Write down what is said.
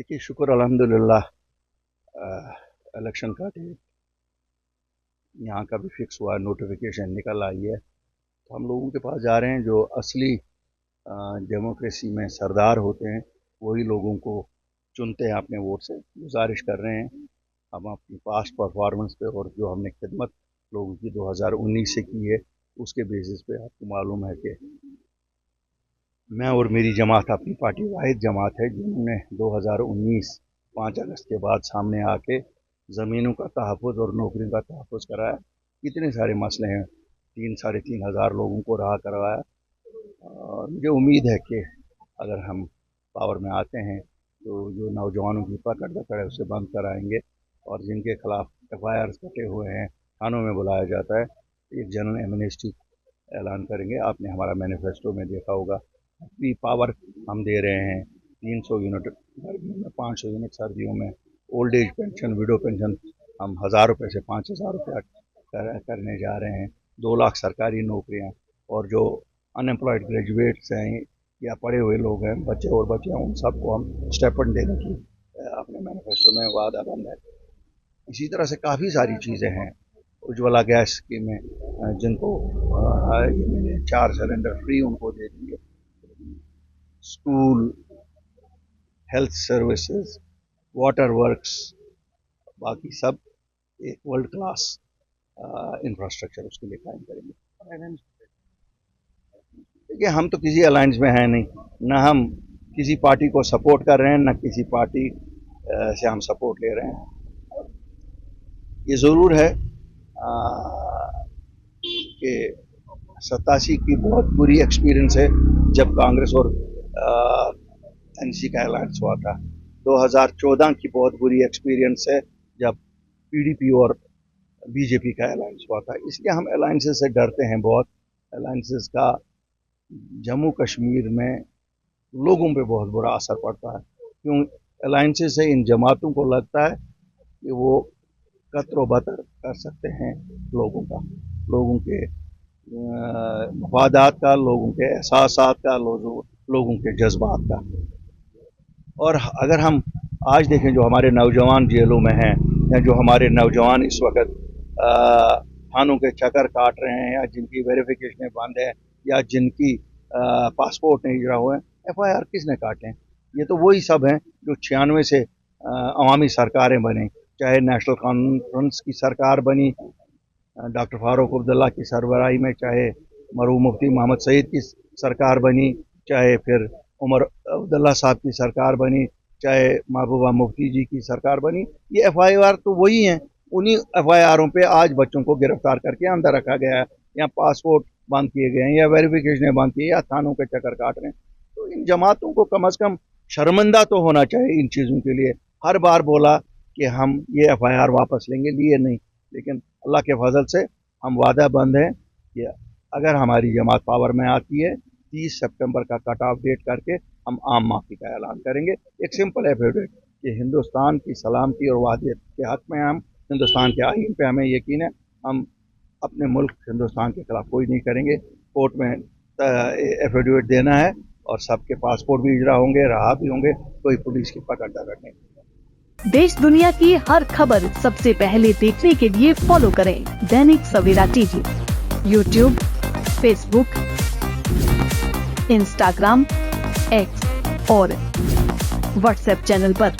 देखिए, शुक्र अल्हम्दुलिल्लाह इलेक्शन का डेट यहाँ का भी फिक्स हुआ, नोटिफिकेशन निकल आई है। तो हम लोगों के पास जा रहे हैं जो असली डेमोक्रेसी में सरदार होते हैं, वही लोगों को चुनते हैं अपने वोट से। गुजारिश कर रहे हैं हम अपनी पास्ट परफॉर्मेंस पे और जो हमने खिदमत लोगों की 2019 से की है उसके बेसिस पे आपको मालूम है कि मैं और मेरी जमात अपनी पार्टी वाहिद जमात है जिन्होंने 2019 5 अगस्त के बाद सामने आके ज़मीनों का तहफ़्फ़ुज़ और नौकरियों का तहफ़्फ़ुज़ कराया। कितने सारे मसले हैं, 3-3.5 हज़ार लोगों को रहा करवाया। और मुझे उम्मीद है कि अगर हम पावर में आते हैं तो जो नौजवानों की पकड़ दकड़ है उसे बंद कराएंगे और जिनके खिलाफ FIR कटे हुए हैं थानों में बुलाया जाता है, एक जनरल एमनेस्टी ऐलान करेंगे। आपने हमारा मैनिफेस्टो में देखा होगा, फ्री पावर हम दे रहे हैं, 300 यूनिट गर्मियों में, 500 यूनिट सर्दियों में, old age pension, window pension हम 1000 रुपये से 5000 रुपया करने जा रहे हैं, 2 लाख सरकारी नौकरियां, और जो अनएम्प्लॉयड ग्रेजुएट्स हैं या पढ़े हुए लोग हैं, बच्चे और बच्चियाँ, उन सबको हम स्टेपन देने की अपने मैनिफेस्टो में वादा बंद है। इसी तरह से काफ़ी सारी चीज़ें हैं। उज्ज्वला गैस स्कीम में जिनको ये मैंने 4 सिलेंडर फ्री उनको दे दिए। School, health services, water works, बाकी सब एक वर्ल्ड क्लास इंफ्रास्ट्रक्चर उसके लिए कायम करेंगे। देखिए, हम तो किसी अलायंस में हैं नहीं, न हम किसी पार्टी को सपोर्ट कर रहे हैं, न किसी पार्टी से हम सपोर्ट ले रहे हैं। ये ज़रूर है कि 87 की बहुत बुरी एक्सपीरियंस है जब कांग्रेस और NC का अलायंस हुआ था। 2014 की बहुत बुरी एक्सपीरियंस है जब PDP और BJP का अलायंस हुआ था। इसलिए हम अलायंसेस से डरते हैं बहुत। अलायंसेस का जम्मू कश्मीर में लोगों पे बहुत बुरा असर पड़ता है, क्यों अलायंसेस से इन जमातों को लगता है कि वो कत्रो बतर कर सकते हैं लोगों का, लोगों के मफादात का, लोगों के एहसासात का, लोगों के जज्बात का। और अगर हम आज देखें जो हमारे नौजवान जेलों में हैं, या जो हमारे नौजवान इस वक्त थानों के चक्कर काट रहे हैं, या जिनकी वेरिफिकेशन बंद है, या जिनकी पासपोर्ट नहीं इजरा हुए हैं, FIR किसने काटे हैं? ये तो वही सब हैं जो 96 से अवामी सरकारें बनी, चाहे नेशनल कॉन्फ्रेंस की सरकार बनी डॉक्टर फारूक अब्दुल्ला की सरबराही में, चाहे मरहूम मुफ्ती मोहम्मद सईद की सरकार बनी, चाहे फिर उमर अब्दुल्ला साहब की सरकार बनी, चाहे महबूबा मुफ्ती जी की सरकार बनी। ये FIR तो वही हैं। उन्हीं FIRों पे आज बच्चों को गिरफ्तार करके अंदर रखा गया है, या पासपोर्ट बंद किए गए हैं, या वेरिफिकेशन बंद किए, या थानों के चक्कर काट रहे हैं। तो इन जमातों को कम से कम शर्मिंदा तो होना चाहिए इन चीज़ों के लिए। हर बार बोला कि हम ये FIR वापस लेंगे, लिए नहीं, लेकिन अल्लाह के फजल से हम वादा बंद हैं कि अगर हमारी जमात पावर में आती है, 30 सितंबर का कट ऑफ डेट करके हम आम माफ़ी का ऐलान करेंगे। एक सिंपल एफिडेविट कि हिंदुस्तान की सलामती और वादियत के हक़ में हम, हिंदुस्तान के आईन पे हमें यकीन है, हम अपने मुल्क हिंदुस्तान के खिलाफ कोई नहीं करेंगे। कोर्ट में एफिडेविट देना है और सबके पासपोर्ट भी इजरा होंगे, रहा भी होंगे, कोई पुलिस की पकड़ दकड़ नहीं। देश दुनिया की हर खबर सबसे पहले देखने के लिए फॉलो करें Dainik Savera TV, YouTube, Facebook, Instagram, X और WhatsApp चैनल पर।